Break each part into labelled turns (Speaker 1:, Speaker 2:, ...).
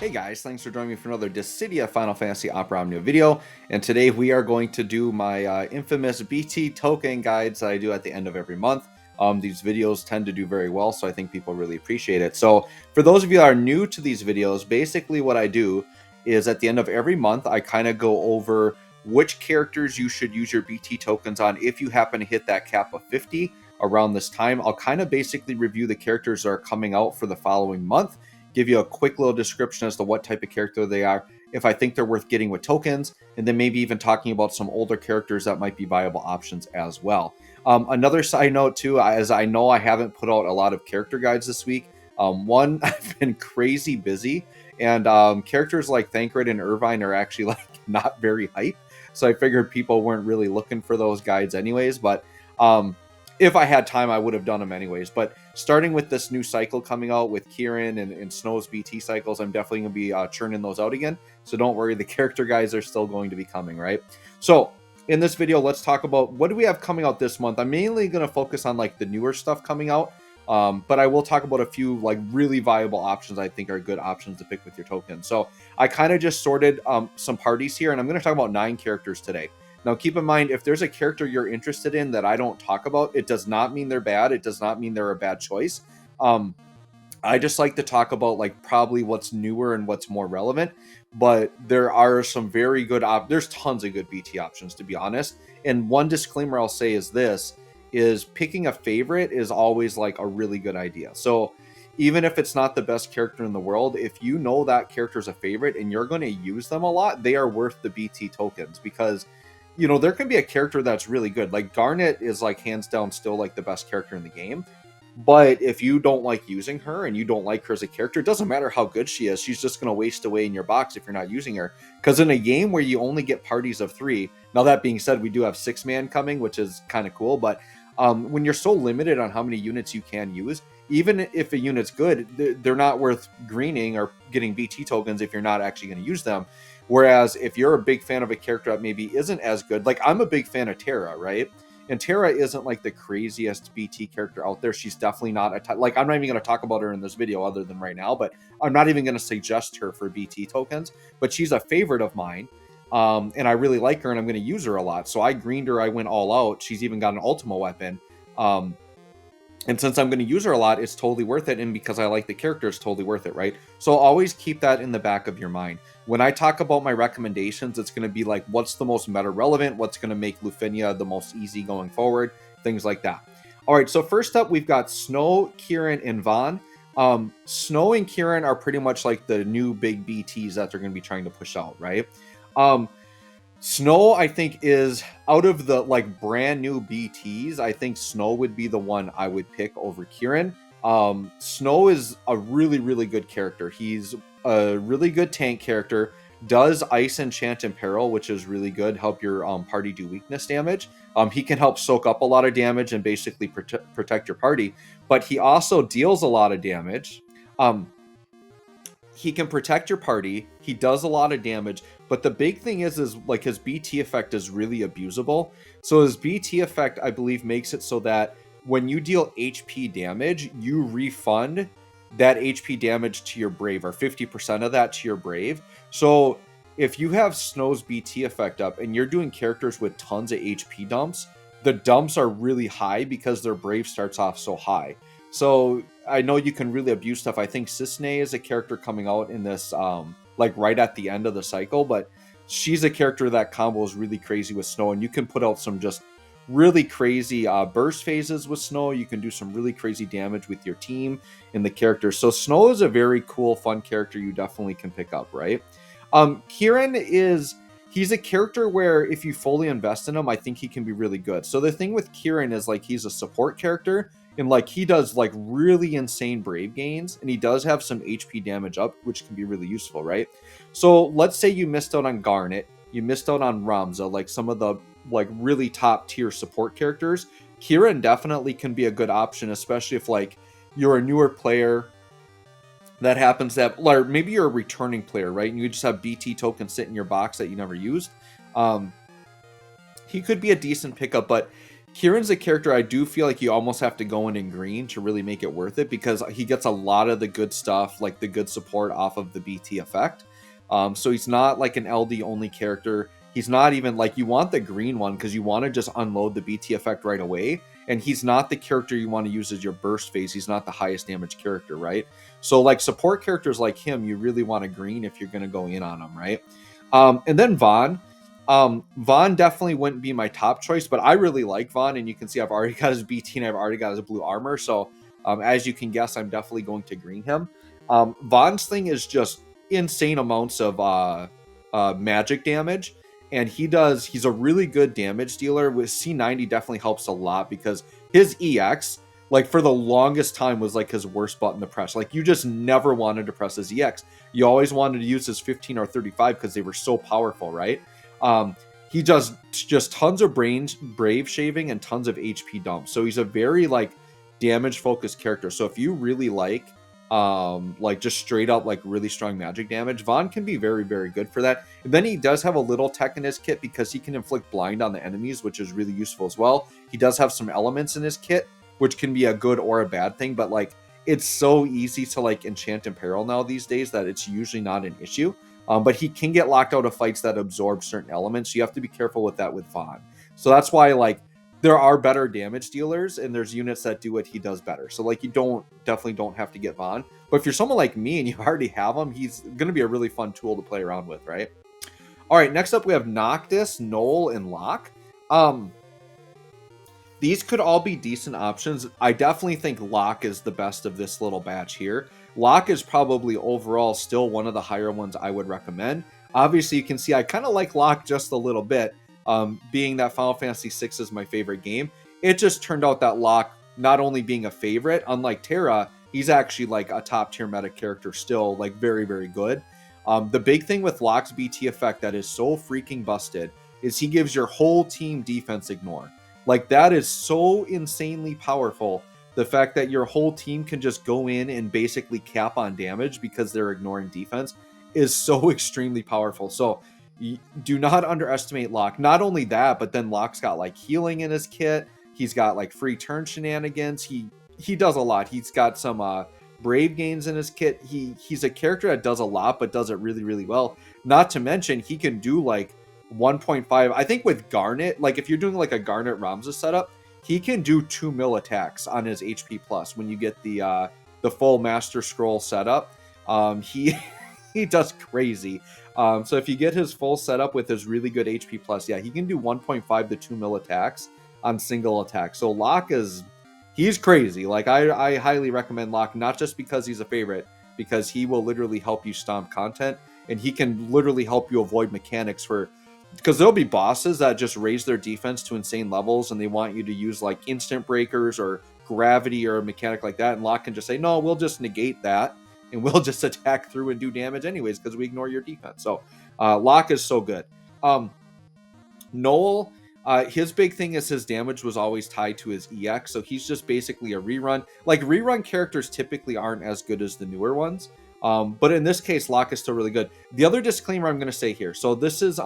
Speaker 1: Hey guys, thanks for joining me for another Dissidia Final Fantasy Opera Omnia video, and today we are going to do my infamous BT token guides that I do at the end of every month. These videos tend to do very well, so I think people really appreciate it. So for those of you that are new to these videos, basically what I do is at the end of every month, I kind of go over which characters you should use your BT tokens on if you happen to hit that cap of 50 around this time. I'll kind of basically review the characters that are coming out for the following month, give you a quick little description as to what type of character they are, if I think they're worth getting with tokens, and then maybe even talking about some older characters that might be viable options as well. Another side note too, as I know I haven't put out a lot of character guides this week. One, I've been crazy busy, and characters like Thancred and Irvine are actually like not very hype, so I figured people weren't really looking for those guides anyways, but if I had time, I would have done them anyways. But starting with this new cycle coming out with Kieran and Snow's BT cycles, I'm definitely going to be churning those out again. So don't worry, the character guides are still going to be coming, right? So in this video, let's talk about what do we have coming out this month. I'm mainly going to focus on like the newer stuff coming out. But I will talk about a few like really viable options I think are good options to pick with your token. So I kind of just sorted some parties here, and I'm going to talk about 9 characters today. Now, keep in mind, if there's a character you're interested in that I don't talk about, it does not mean they're bad. It does not mean they're a bad choice. I just like to talk about like probably what's newer and what's more relevant. But there are some very good there's tons of good BT options, to be honest. And one disclaimer I'll say is this, is picking a favorite is always like a really good idea. So even if it's not the best character in the world, if you know that character is a favorite and you're going to use them a lot, they are worth the BT tokens, because you know, there can be a character that's really good. Like Garnet is like hands down still like the best character in the game. But if you don't like using her and you don't like her as a character, it doesn't matter how good she is. She's just going to waste away in your box if you're not using her. Because in a game where you only get parties of 3, now that being said, we do have 6-man coming, which is kind of cool. But when you're so limited on how many units you can use, even if a unit's good, they're not worth greening or getting BT tokens if you're not actually going to use them. Whereas if you're a big fan of a character that maybe isn't as good, like I'm a big fan of Terra, right? And Terra isn't like the craziest BT character out there. She's definitely not like, I'm not even going to talk about her in this video other than right now, but I'm not even going to suggest her for BT tokens, but she's a favorite of mine. And I really like her and I'm going to use her a lot. So I greened her. I went all out. She's even got an Ultima weapon. And since I'm going to use her a lot, it's totally worth it. And because I like the character, it's totally worth it, right? So always keep that in the back of your mind. When I talk about my recommendations, it's going to be like, what's the most meta relevant? What's going to make Lufenia the most easy going forward? Things like that. All right, so first up, we've got Snow, Kieran, and Vaan. Snow and Kieran are pretty much like the new big BTs that they're going to be trying to push out, right? Snow, I think, is out of the like brand new BTs, I think Snow would be the one I would pick over Kieran. Snow is a really, really good character. He's a really good tank character, does Ice Enchant and Peril, which is really good, help your party do weakness damage. He can help soak up a lot of damage and basically protect your party, but he also deals a lot of damage. He can protect your party. He does a lot of damage, but the big thing is like his BT effect is really abusable. So his BT effect, I believe, makes it so that when you deal HP damage, you refund that HP damage to your Brave, or 50% of that to your Brave. So if you have Snow's BT effect up and you're doing characters with tons of HP dumps, the dumps are really high because their Brave starts off so high. So I know you can really abuse stuff. I think Cisne is a character coming out in this, like right at the end of the cycle, but she's a character that combos really crazy with Snow, and you can put out some just really crazy burst phases with Snow. You can do some really crazy damage with your team and the characters. So Snow is a very cool, fun character you definitely can pick up, right? Kieran he's a character where if you fully invest in him, I think he can be really good. So the thing with Kieran is like he's a support character, and like he does like really insane Brave gains, and he does have some HP damage up, which can be really useful, right? So let's say you missed out on Garnet, you missed out on Ramza, like some of the like really top tier support characters. Kieran definitely can be a good option, especially if like you're a newer player that happens to have, or maybe you're a returning player, right? And you just have BT tokens sit in your box that you never used. He could be a decent pickup, but Kieran's a character I do feel like you almost have to go in green to really make it worth it, because he gets a lot of the good stuff, like the good support off of the BT effect. So he's not like an LD only character. He's not even like, you want the green one because you want to just unload the BT effect right away. And he's not the character you want to use as your burst phase. He's not the highest damage character, right? So like support characters like him, you really want a green if you're going to go in on them, right? And then Vaan. Vaan definitely wouldn't be my top choice, but I really like Vaan, and you can see I've already got his BT and I've already got his blue armor. So as you can guess, I'm definitely going to green him. Vaan's thing is just insane amounts of magic damage, and he's a really good damage dealer. With C90 definitely helps a lot, because his EX, like for the longest time, was like his worst button to press. Like you just never wanted to press his EX. You always wanted to use his 15 or 35 because they were so powerful, right? He does just tons of brave shaving and tons of HP dumps. So he's a very like damage focused character. So if you really like just straight up like really strong magic damage, Vaan can be very, very good for that. And then he does have a little tech in his kit because he can inflict blind on the enemies, which is really useful as well. He does have some elements in his kit, which can be a good or a bad thing, but like it's so easy to like enchant Imperil now these days that it's usually not an issue. But he can get locked out of fights that absorb certain elements. So you have to be careful with that with Vaan. So that's why like there are better damage dealers and there's units that do what he does better. So like you definitely don't have to get Vaan. But if you're someone like me and you already have him, he's going to be a really fun tool to play around with, right? All right, next up we have Noctis, Noel, and Locke. These could all be decent options. I definitely think Locke is the best of this little batch here. Locke is probably overall still one of the higher ones I would recommend. Obviously, you can see I kind of like Locke just a little bit, being that Final Fantasy VI is my favorite game. It just turned out that Locke, not only being a favorite, unlike Terra, he's actually like a top tier meta character still, like very, very good. The big thing with Locke's BT effect that is so freaking busted is he gives your whole team defense ignore. Like that is so insanely powerful. The fact that your whole team can just go in and basically cap on damage because they're ignoring defense is so extremely powerful. So do not underestimate Locke. Not only that, but then Locke's got like healing in his kit. He's got like free turn shenanigans. He does a lot. He's got some brave gains in his kit. He's a character that does a lot, but does it really, really well. Not to mention he can do like 1.5. I think with Garnet, like if you're doing like a Garnet Ramza setup, he can do 2 mil attacks on his HP plus when you get the full Master Scroll setup. He does crazy. So if you get his full setup with his really good HP plus, yeah, he can do 1.5 to 2 mil attacks on single attack. So Locke he's crazy. Like I highly recommend Locke, not just because he's a favorite, because he will literally help you stomp content, and he can literally help you avoid mechanics because there'll be bosses that just raise their defense to insane levels and they want you to use like instant breakers or gravity or a mechanic like that, and Locke can just say, no, we'll just negate that and we'll just attack through and do damage anyways because we ignore your defense. So Locke is so good. Noel, his big thing is his damage was always tied to his EX, so he's just basically a rerun. Like rerun characters typically aren't as good as the newer ones, but in this case Locke is still really good. The other disclaimer I'm going to say here, so this is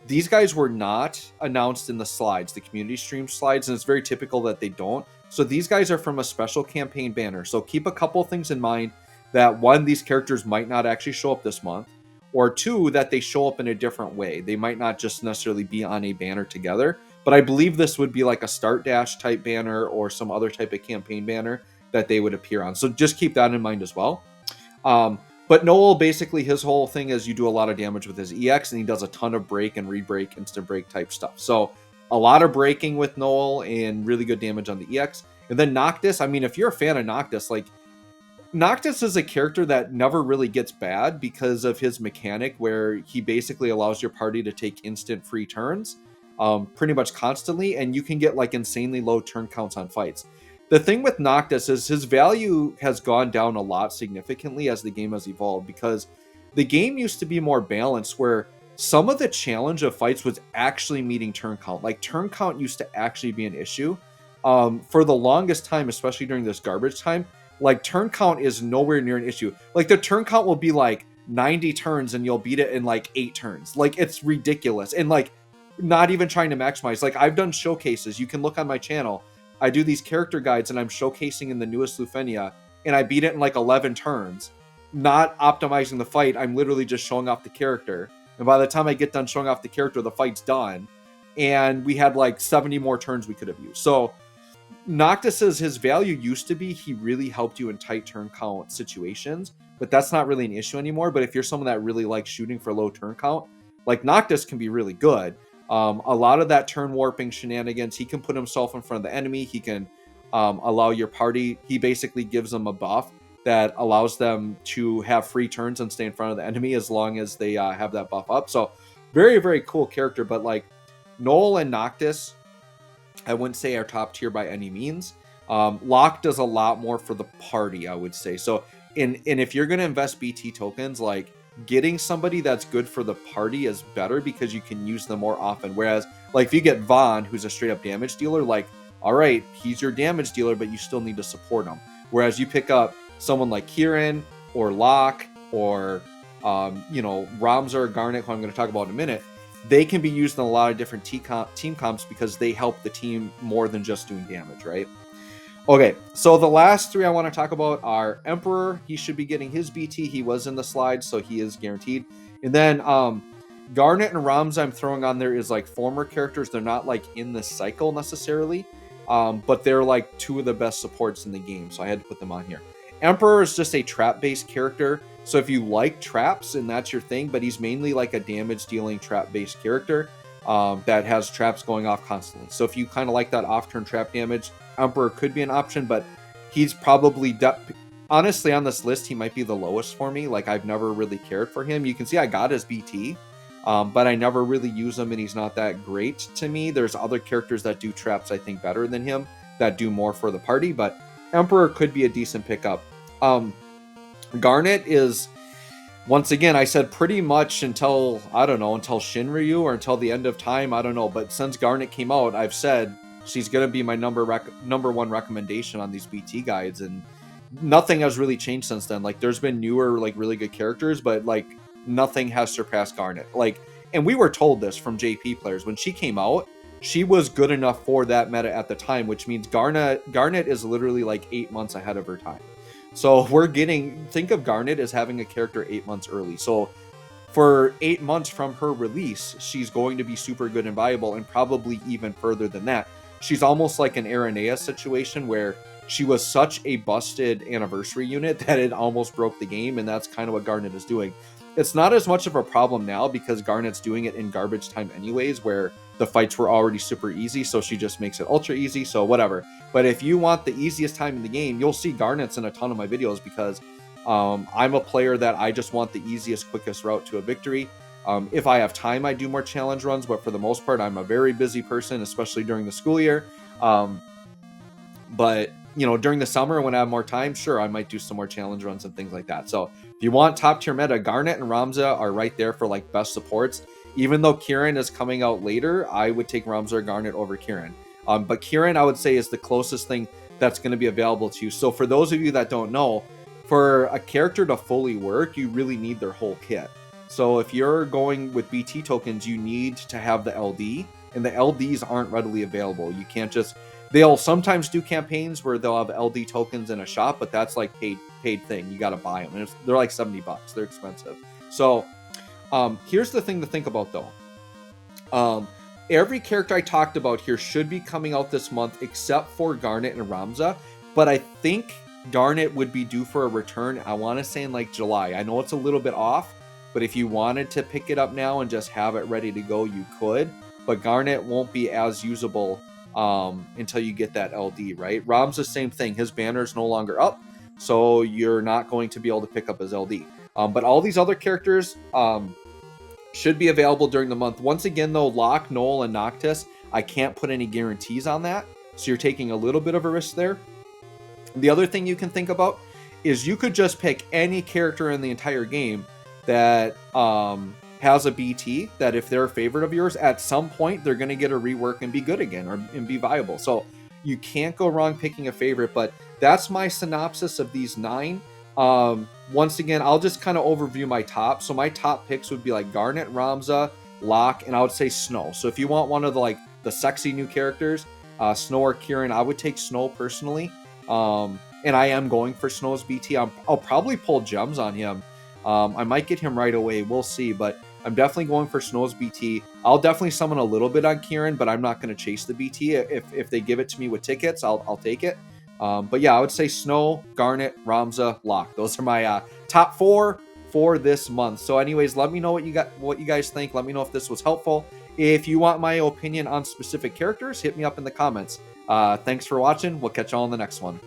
Speaker 1: these guys were not announced in the slides, the community stream slides, and it's very typical that they don't. So these guys are from a special campaign banner. So keep a couple things in mind, that one, these characters might not actually show up this month, or two, that they show up in a different way. They might not just necessarily be on a banner together, but I believe this would be like a Start Dash type banner or some other type of campaign banner that they would appear on. So just keep that in mind as well. But Noel, basically his whole thing is you do a lot of damage with his EX, and he does a ton of break and re-break, instant break type stuff. So a lot of breaking with Noel and really good damage on the EX. And then Noctis, I mean, if you're a fan of Noctis, like Noctis is a character that never really gets bad because of his mechanic where he basically allows your party to take instant free turns pretty much constantly, and you can get like insanely low turn counts on fights. The thing with Noctis is his value has gone down a lot significantly as the game has evolved, because the game used to be more balanced where some of the challenge of fights was actually meeting turn count. Like turn count used to actually be an issue. For the longest time, especially during this garbage time, like turn count is nowhere near an issue. Like the turn count will be like 90 turns and you'll beat it in like 8 turns. Like it's ridiculous. And like not even trying to maximize. Like, I've done showcases. You can look on my channel. I do these character guides, and I'm showcasing in the newest Lufenia, and I beat it in like 11 turns. Not optimizing the fight. I'm literally just showing off the character. And by the time I get done showing off the character, the fight's done. And we had like 70 more turns we could have used. So Noctis says his value used to be he really helped you in tight turn count situations, but that's not really an issue anymore. But if you're someone that really likes shooting for low turn count, like Noctis can be really good. A lot of that turn warping shenanigans, he can put himself in front of the enemy. He can allow your party. He basically gives them a buff that allows them to have free turns and stay in front of the enemy as long as they have that buff up. So very, very cool character. But like Noel and Noctis, I wouldn't say are top tier by any means. Locke does a lot more for the party, I would say. So and if you're going to invest BT tokens, like getting somebody that's good for the party is better because you can use them more often. Whereas like if you get Vaan, who's a straight up damage dealer, like, all right, he's your damage dealer, but you still need to support him. Whereas you pick up someone like Kieran or Locke or, Ramza or Garnet, who I'm going to talk about in a minute, they can be used in a lot of different team comps because they help the team more than just doing damage, right? Okay, so the last three I want to talk about are Emperor. He should be getting his BT. He was in the slide, so he is guaranteed. And then Garnet and Ramza I'm throwing on there is like former characters. They're not like in the cycle necessarily, but they're like two of the best supports in the game, so I had to put them on here. Emperor is just a trap-based character, so if you like traps and that's your thing, but he's mainly like a damage-dealing trap-based character that has traps going off constantly. So if you kind of like that off-turn trap damage, Emperor could be an option, but he's probably honestly on this list he might be the lowest for me. Like, I've never really cared for him. You can see I got his BT, but I never really use him, and he's not that great to me. There's other characters that do traps I think better than him that do more for the party, but Emperor could be a decent pickup. Garnet is, once again, I said pretty much until Shinryu or until the end of time, I don't know, but since Garnet came out, I've said she's going to be my number one recommendation on these BT guides, and nothing has really changed since then. Like, there's been newer, like, really good characters, but like nothing has surpassed Garnet. Like, and we were told this from JP players when she came out, she was good enough for that meta at the time, which means Garnet is literally like 8 months ahead of her time. So think of Garnet as having a character 8 months early. So for 8 months from her release, she's going to be super good and viable, and probably even further than that. She's almost like an Aranea situation where she was such a busted anniversary unit that it almost broke the game, and that's kind of what Garnet is doing. It's not as much of a problem now because Garnet's doing it in garbage time anyways, where the fights were already super easy, so she just makes it ultra easy, so whatever. But if you want the easiest time in the game, you'll see Garnet's in a ton of my videos because I'm a player that I just want the easiest, quickest route to a victory. If I have time, I do more challenge runs, but for the most part, I'm a very busy person, especially during the school year. But during the summer when I have more time, sure, I might do some more challenge runs and things like that. So if you want top tier meta, Garnet and Ramza are right there for like best supports. Even though Kieran is coming out later, I would take Ramza or Garnet over Kieran. But Kieran, I would say, is the closest thing that's going to be available to you. So for those of you that don't know, for a character to fully work, you really need their whole kit. So if you're going with BT tokens, you need to have the LD, and the LDs aren't readily available. You can't just... They'll sometimes do campaigns where they'll have LD tokens in a shop, but that's like paid thing. You got to buy them. And they're like $70. They're expensive. So here's the thing to think about, though. Every character I talked about here should be coming out this month except for Garnet and Ramza, but I think Garnet would be due for a return, I want to say in like July. I know it's a little bit off, but if you wanted to pick it up now and just have it ready to go, you could. But Garnet won't be as usable until you get that LD, right? Ramza, same thing. His banner is no longer up, so you're not going to be able to pick up his LD. But all these other characters should be available during the month. Once again, though, Locke, Noel, and Noctis, I can't put any guarantees on that, so you're taking a little bit of a risk there. The other thing you can think about is you could just pick any character in the entire game that has a BT, that if they're a favorite of yours, at some point they're going to get a rework and be good again, and be viable. So you can't go wrong picking a favorite, but that's my synopsis of these 9. Once again, I'll just kind of overview my top. So my top picks would be like Garnet, Ramza, Locke, and I would say Snow. So if you want one of the sexy new characters, Snow or Kieran, I would take Snow personally. And I am going for Snow's BT. I'll probably pull gems on him. I might get him right away. We'll see, but I'm definitely going for Snow's BT. I'll definitely summon a little bit on Kieran, but I'm not going to chase the BT. If they give it to me with tickets, I'll take it. But yeah, I would say Snow, Garnet, Ramza, Locke. Those are my top 4 for this month. So anyways, let me know what you guys think. Let me know if this was helpful. If you want my opinion on specific characters, hit me up in the comments. Thanks for watching. We'll catch y'all in the next one.